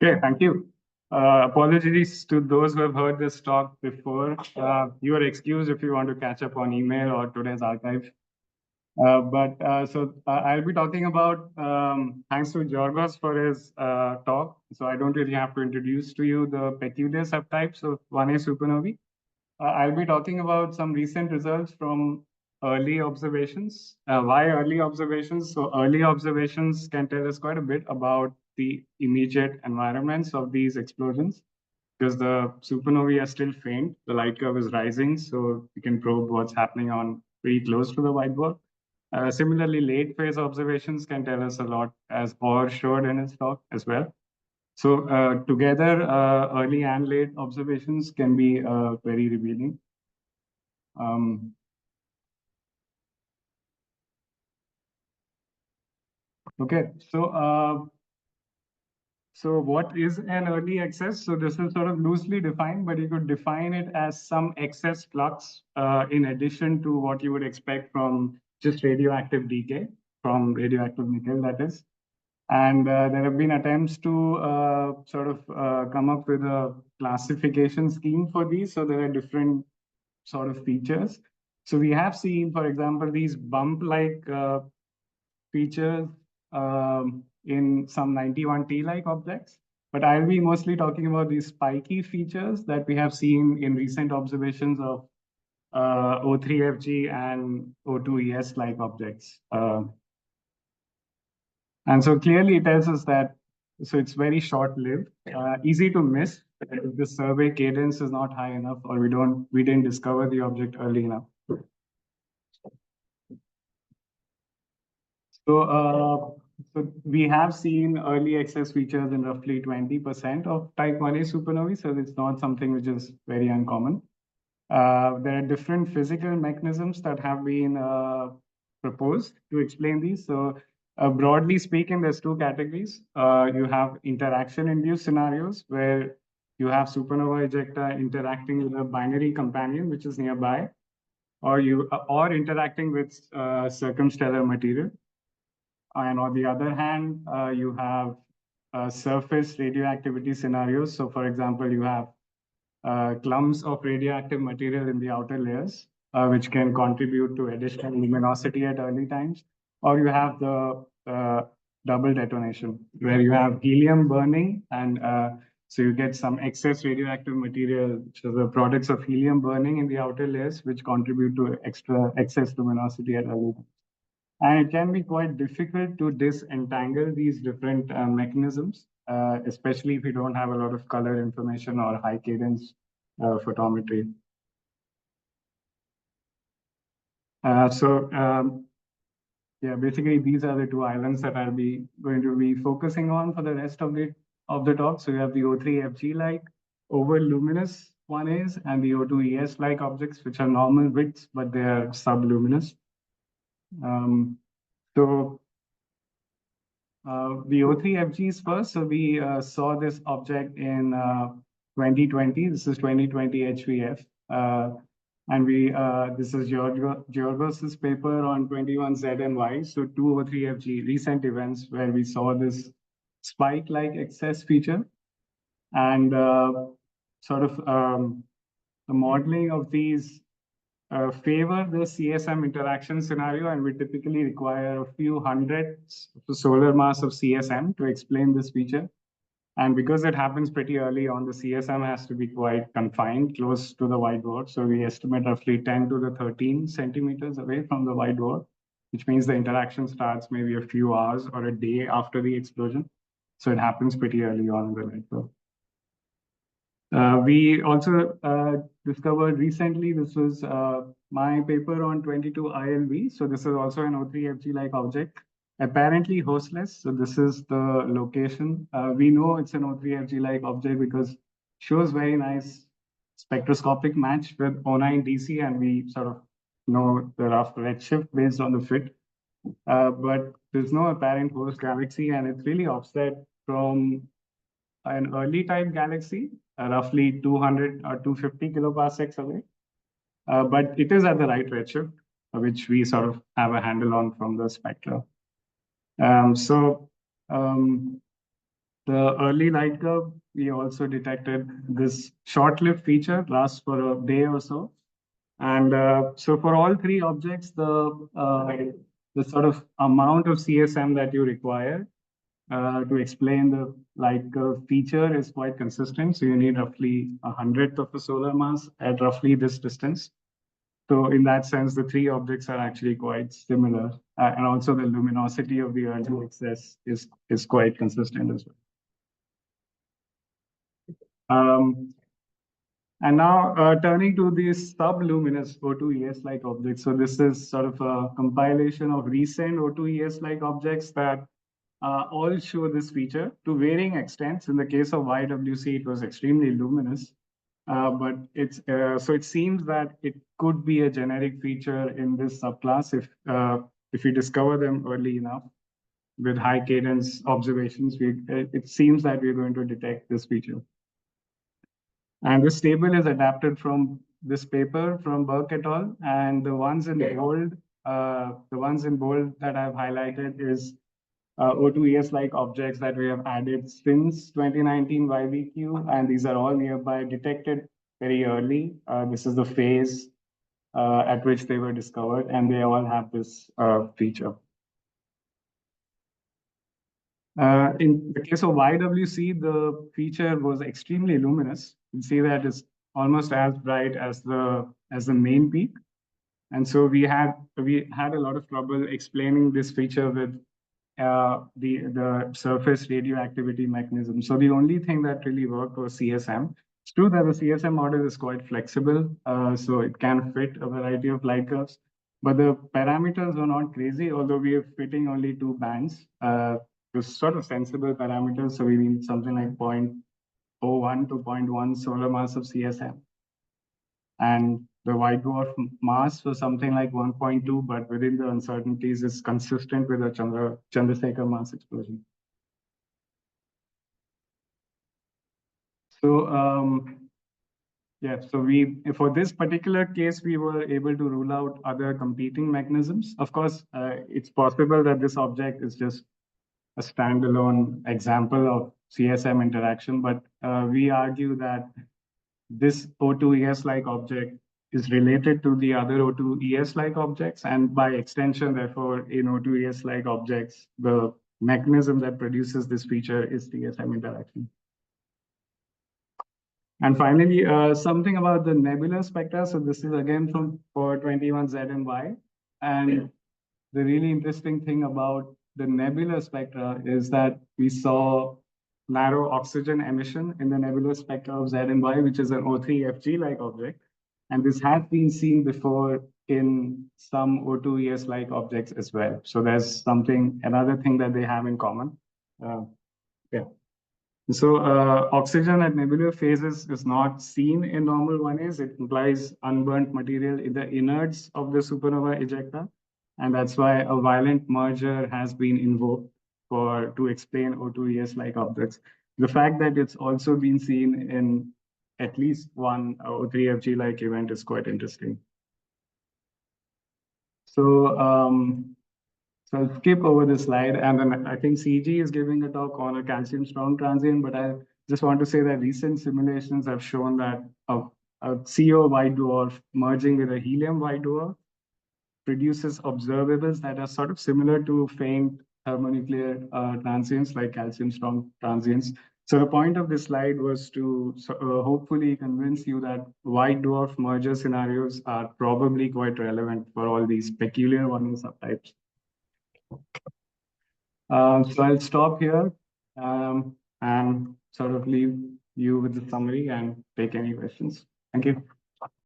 Okay, thank you. Apologies to those who have heard this talk before. You are excused if you want to catch up on email or today's archive. I'll be talking about, thanks to Georgos for his talk. So I don't really have to introduce to you the peculiar subtypes of 1A supernovae. I'll be talking about some recent results from early observations. Why early observations? So early observations can tell us quite a bit about the immediate environments of these explosions because the supernovae are still faint. The light curve is rising, so we can probe what's happening on pretty close to the white dwarf. Similarly, late phase observations can tell us a lot, as Orr showed in his talk as well. So together, early and late observations can be very revealing. Um, okay, so what is an early excess? So this is sort of loosely defined, but you could define it as some excess flux in addition to what you would expect from just radioactive decay, from radioactive nickel, that is. And there have been attempts to come up with a classification scheme for these. So there are different sort of features. So we have seen, for example, these bump-like features in some 91T-like objects. But I'll be mostly talking about these spiky features that we have seen in recent observations of O3FG and O2ES-like objects. And so clearly it tells us that, so it's very short-lived, easy to miss if the survey cadence is not high enough or we didn't discover the object early enough. So we have seen early excess features in roughly 20% of type 1A supernovae, so it's not something which is very uncommon. There are different physical mechanisms that have been proposed to explain these. So broadly speaking, there's two categories. You have interaction-induced scenarios where you have supernova ejecta interacting with a binary companion which is nearby, or interacting with circumstellar material. And on the other hand, you have surface radioactivity scenarios. So, for example, you have clumps of radioactive material in the outer layers, which can contribute to additional luminosity at early times. Or you have the double detonation, where you have helium burning, and so you get some excess radioactive material, which are the products of helium burning in the outer layers, which contribute to excess luminosity at early times. And it can be quite difficult to disentangle these different mechanisms, especially if you don't have a lot of color information or high cadence photometry. Yeah, basically these are the two islands that I'll be going to be focusing on for the rest of the talk. So you have the O3FG like over luminous 1As and the O2ES like objects, which are normal widths, but they are subluminous. So the O3FGs first. So we saw this object in 2020. This is 2020 HVF. And this is Georgos's paper on 21Z and Y. So two O3FG recent events where we saw this spike-like excess feature. And the modeling of these favor the CSM interaction scenario, and we typically require a few hundreds of the solar mass of CSM to explain this feature. And because it happens pretty early on, the CSM has to be quite confined, close to the white dwarf. So we estimate roughly 10 to the 13 centimeters away from the white dwarf, which means the interaction starts maybe a few hours or a day after the explosion. So it happens pretty early on in the network. We also discovered recently, this was my paper on 22 ILV. So this is also an O3FG-like object, apparently hostless. So this is the location. We know it's an O3FG-like object because it shows very nice spectroscopic match with O9 DC, and we sort of know the rough redshift based on the fit. But there's no apparent host galaxy, and it's really offset from an early type galaxy, roughly 200 or 250 kiloparsecs away. But it is at the right redshift, which we sort of have a handle on from the spectra. The early light curve, we also detected this short-lived feature, lasts for a day or so. And so for all three objects, the sort of amount of CSM that you require to explain the light curve feature is quite consistent. So you need roughly 100th of a solar mass at roughly this distance. So in that sense, the three objects are actually quite similar. And also the luminosity of the early excess is quite consistent as well. And now turning to these subluminous O2-ES-like objects. So this is sort of a compilation of recent O2-ES-like objects that all show this feature to varying extents. In the case of YWC, it was extremely luminous. But so it seems that it could be a generic feature in this subclass if we discover them early enough with high cadence observations. It seems that we're going to detect this feature. And this table is adapted from this paper from Burke et al. And the ones in bold that I've highlighted is O2-ES-like objects that we have added since 2019 YVQ, and these are all nearby, detected very early. This is the phase at which they were discovered, and they all have this feature. In the case of YWC, the feature was extremely luminous. You can see that it's almost as bright as the main peak. And so we had a lot of trouble explaining this feature with the surface radioactivity mechanism. So the only thing that really worked was CSM. It's true that the CSM model is quite flexible, so it can fit a variety of light curves. But the parameters were not crazy, although we are fitting only two bands. To sort of sensible parameters, so we need something like 0.01 to 0.1 solar mass of CSM. And the white dwarf mass was something like 1.2, but within the uncertainties is consistent with the Chandrasekhar mass explosion. So yeah, so for this particular case, we were able to rule out other competing mechanisms. Of course, it's possible that this object is just a standalone example of CSM interaction, but we argue that this O2-ES-like object is related to the other O2-ES-like objects, and by extension, therefore, in O2-ES-like objects, the mechanism that produces this feature is CSM interaction. And finally, something about the nebular spectra. So this is again from for 21Z and Y. And the really interesting thing about the nebular spectra is that we saw narrow oxygen emission in the nebular spectra of Z and Y, which is an O3FG-like object. And this has been seen before in some O2-ES-like objects as well. So there's another thing that they have in common. Yeah. So oxygen at nebular phases is not seen in normal 1As. It implies unburnt material in the innards of the supernova ejecta. And that's why a violent merger has been invoked to explain O2-ES-like objects. The fact that it's also been seen in at least one O3FG-like event is quite interesting. So I'll skip over this slide, and then I think CG is giving a talk on a calcium strong transient, but I just want to say that recent simulations have shown that a CO white dwarf merging with a helium white dwarf produces observables that are sort of similar to faint thermonuclear transients like calcium strong transients. So the point of this slide was to hopefully convince you that white dwarf merger scenarios are probably quite relevant for all these peculiar 1A subtypes. So I'll stop here and sort of leave you with the summary and take any questions. Thank you.